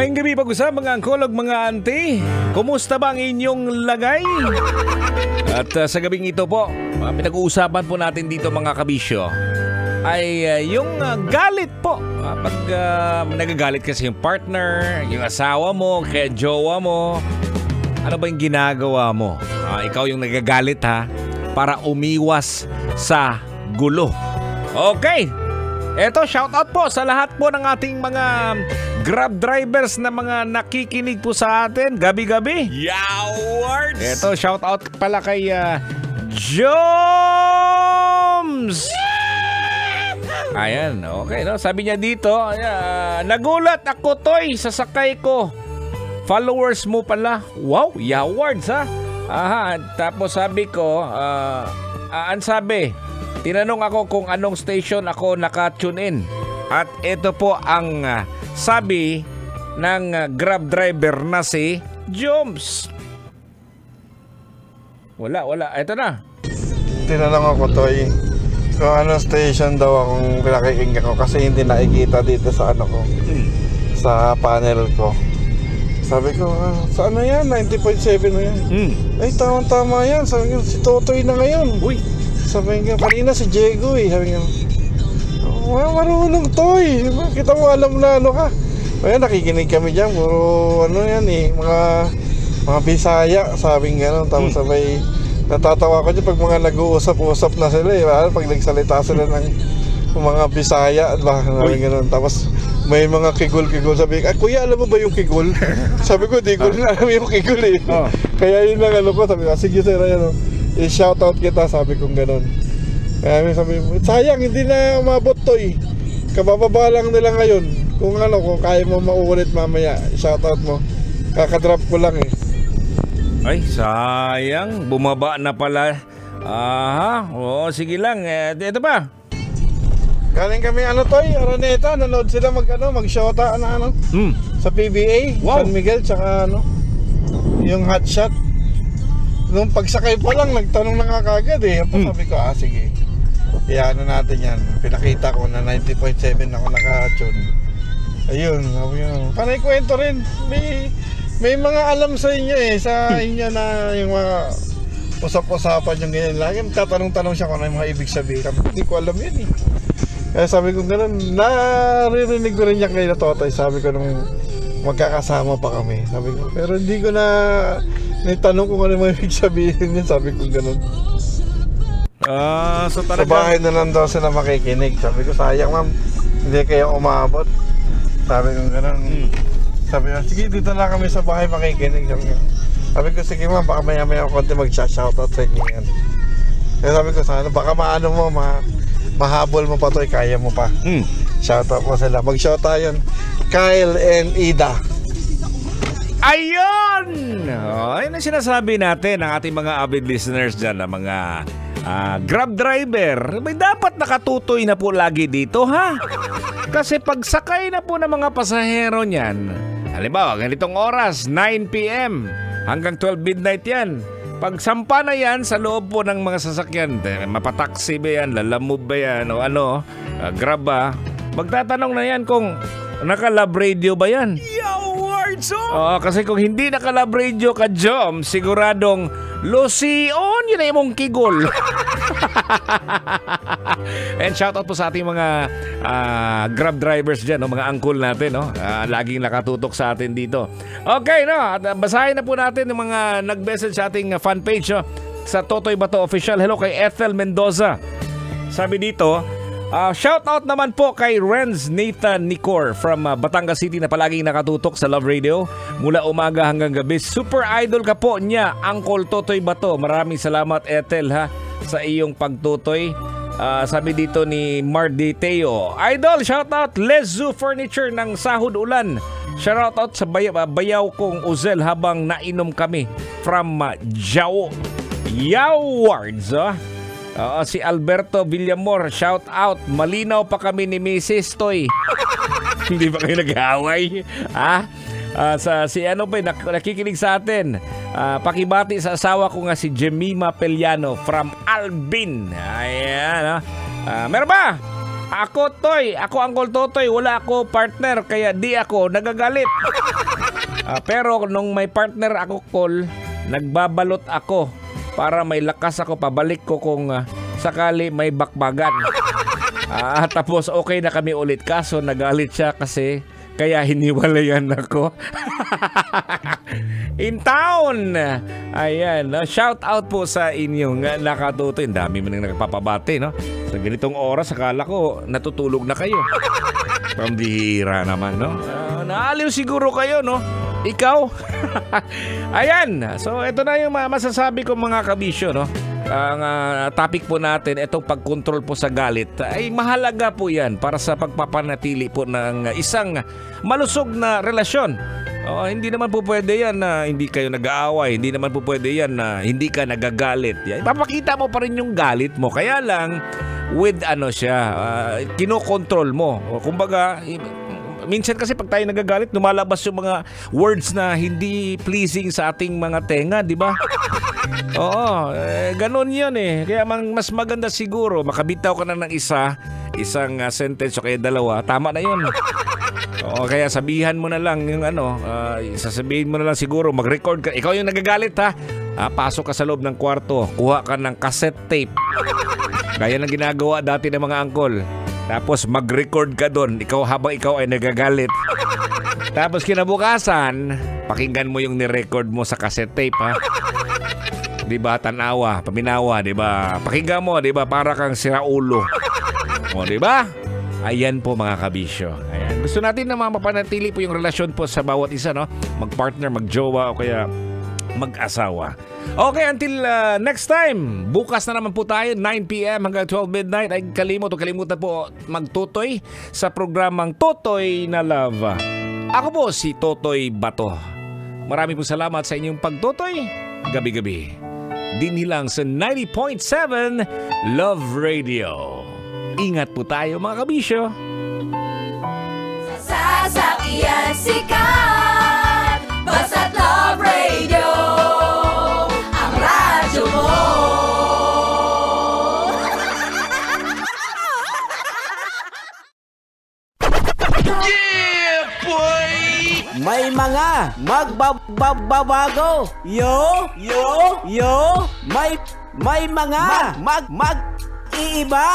Maayong gabi pag-usap mga angkolog, mga auntie. Kumusta ba ang inyong lagay? At sa gabing ito po, pinag-uusapan po natin dito mga kabisyo ay yung galit po. Pag nagagalit kasi yung partner, yung asawa mo, kaya jowa mo, ano ba yung ginagawa mo? Ikaw yung nagagalit ha, para umiwas sa gulo. Okay, eto shoutout po sa lahat po ng ating mga Grab drivers na mga nakikinig po sa atin gabi-gabi. Yowards! Eto shoutout pala kay Joms! Ayan, okay no? Sabi niya dito, nagulat ako Toy sa sakay ko. Followers mo pala. Wow, yawards ha. Aha, tapos sabi ko, ang sabi, tinanong ako kung anong station ako naka-tune in. At ito po ang sabi ng Grab driver na si Joms. Wala. Ito na. Tinanong ako Toy kung anong station daw akong pinakikinggan ko kasi hindi nakikita dito sa ano ko, sa panel ko. Sabi ko, sa ano yan? 90.7 na yan. Ay, tama yan. Sabi ko, si Totoy na ngayon. Uy. Sabi ko, kanina si Diego eh. Sabi ko, marunong Toy. Kita mo alam na ano ka. Kaya nakikinig kami dyan. Puro ano yan eh. Mga Bisaya. Sabi nga gano'n. Tapos sabay natatawa ko dyan pag mga nag-uusap-usap na sila eh. Pag nagsalita sila ng mga Bisaya. Sabi gano'n. Tapos may mga kigol-kigol. Sabi ko, kuya alam mo ba yung kigol? Sabi ko, di ko na alam yung kigol eh. Kaya yun lang ano ko. Sabi ko, sige sir, ano, i-shoutout kita. Sabi ko gano'n. Kaya sabi ko, sayang hindi na umabot Toy. Kabababa lang nila ngayon. Kung ano, kung kaya mo mauulit mamaya, shoutout mo. Kakadrop ko lang eh. Ay, sayang. Bumaba na pala. Aha, oo, sige lang. Ito pa. Galing kami ano Toy, Araneta, nanood sila mag-shota sa PBA, wow. San Miguel, tsaka yung hot shot. Nung pagsakay pa lang, nagtanong na nga kagad eh. Sabi ko, sige. Iyan natin yan. Pinakita ko na 90.7 ako naka-tune. Ayun, sabi ko, panay kwento rin. May mga alam sa inyo eh, sa inyo na yung mga usap-usapan yung ganyan. Lagi tatanong-tanong siya kung ano yung mga ibig sabihin. Hindi ko alam yun eh. Kaya sabi ko gano'n, naririnig ko rin niya kay Totoy. Sabi ko nung magkakasama pa kami. Sabi ko, pero hindi ko na nitanong kung ano yung ibig sabihin niya. Sabi ko gano'n. So talaga sa bahay na lang daw sila makikinig. Sabi ko, sayang ma'am, hindi kayo umabot. Sabi ko gano'n. Sabi ko, sige dito na kami sa bahay makikinig. Sabi ko, sige ma'am, baka maya-maya ako konti mag-shoutout sa inyo yan. Kaya sabi ko, sana baka maano mo, mahabol mo pa Toy, kaya mo pa. Shoutout mo sila. Mag-shoutout yun. Kyle and Ida. Ayun! Ayun ang sinasabi natin ng ating mga avid listeners dyan, na mga Grab driver. May dapat nakatutoy na po lagi dito ha. Kasi pagsakay na po ng mga pasahero niyan, halimbawa ganitong oras 9 PM hanggang 12 midnight yan. Pag sampa na yan sa loob po ng mga sasakyan, mapataksi ba yan, lalamove ba yan, o ano, Grab ba, magtatanong na yan kung naka-lab radio ba yan. Oo, kasi kung hindi naka-lab radio ka, Jom, siguradong Lucion, yun ay mong kigol. And shoutout po sa ating mga Grab drivers dyan, no? Mga uncle natin, no? Laging nakatutok sa atin dito. Okay, no? At basahin na po natin yung mga nag-message sa ating fan page, no? Sa Totoy Bato Official. Hello kay Ethel Mendoza. Sabi dito, shoutout naman po kay Renz Nathan Nicor from Batangas City na palaging nakatutok sa Love Radio mula umaga hanggang gabi. Super idol ka po niya, Uncle Totoy Bato. Maraming salamat Ethel ha sa iyong pagtutoy. Sabi dito ni Mardi Teo, idol, shoutout Lezu Furniture ng Sahod Ulan. Shoutout sa bayaw kong Uzel habang nainom kami from Jao. Yawards si Alberto Villamor, shout out. Malinaw pa kami ni Mrs. Toy. Hindi ba kayo nag-away? Si ano pa nakikinig sa atin. Pakibati sa asawa ko nga si Jemima Peliano from Albin. Ayan. Meron ba? Ako, Toy. Ako, Uncle Totoy. Wala ako partner, kaya di ako nagagalit. Pero nung may partner ako, Col, nagbabalot ako para may lakas ako pabalik ko kung sakali may bakbagan. Tapos okay na kami ulit. Kaso nagalit siya kasi kaya hiniwalayan ako. In town. Ayan, shout out po sa inyong nakatutoy. Dami mo nang nagpapabati, no? Sa ganitong oras, akala ko natutulog na kayo. Pambihira naman, no? Naaliw siguro kayo, no? Ikaw? Ayan, so ito na yung masasabi ko mga kabisyo, no? Ang topic po natin, itong pagkontrol po sa galit, ay mahalaga po yan para sa pagpapanatili po ng isang malusog na relasyon. Hindi naman po pwede yan na hindi kayo nag-aaway. Hindi naman po pwede yan na hindi ka nagagalit. Ipapakita mo pa rin yung galit mo. Kaya lang, with kinokontrol mo. Kumbaga, minsan kasi pag tayo nagagalit, lumalabas yung mga words na hindi pleasing sa ating mga tenga, di ba? Oo, ganun yun eh. Kaya mas maganda siguro, makabitaw ka na ng isang sentence o kaya dalawa, tama na yun. Oo, kaya sabihan mo na lang yung sasabihin mo na lang siguro, mag-record ka. Ikaw yung nagagalit ha. Pasok ka sa loob ng kwarto, kuha ka ng cassette tape. Gaya ng ginagawa dati ng mga angkol. Tapos mag-record ka doon, habang ikaw ay nagagalit. Tapos kinabukasan, pakinggan mo yung ni-record mo sa cassette tape ha. Diba, tanawa, paminawa, diba? Pakinggan mo, diba, para kang siraulo. O, diba? Ayan po mga kabisyo. Ayan. Gusto natin na mapanatili po yung relasyon po sa bawat isa, no? Mag-partner, mag-jowa, o kaya mag-asawa. Okay, until next time. Bukas na naman po tayo, 9 p.m. hanggang 12 midnight. Ay kalimutan po magtutoy sa programang Totoy na Love. Ako po si Totoy Bato. Maraming po salamat sa inyong pagtutoy. Gabi-gabi. Dinhi lang sa 90.7 Love Radio. Ingat po tayo mga kabisyo. Sasakyan sikat, basta't Love Radio ang radyo mo. Yeah, boy! May mga magbabago. Yo. May mga iiba.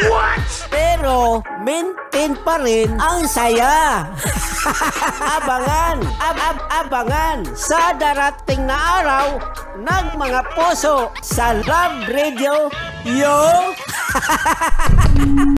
What? Pero maintain pa rin ang saya. Abangan sa darating na araw ng mga puso sa Love Radio. Yo.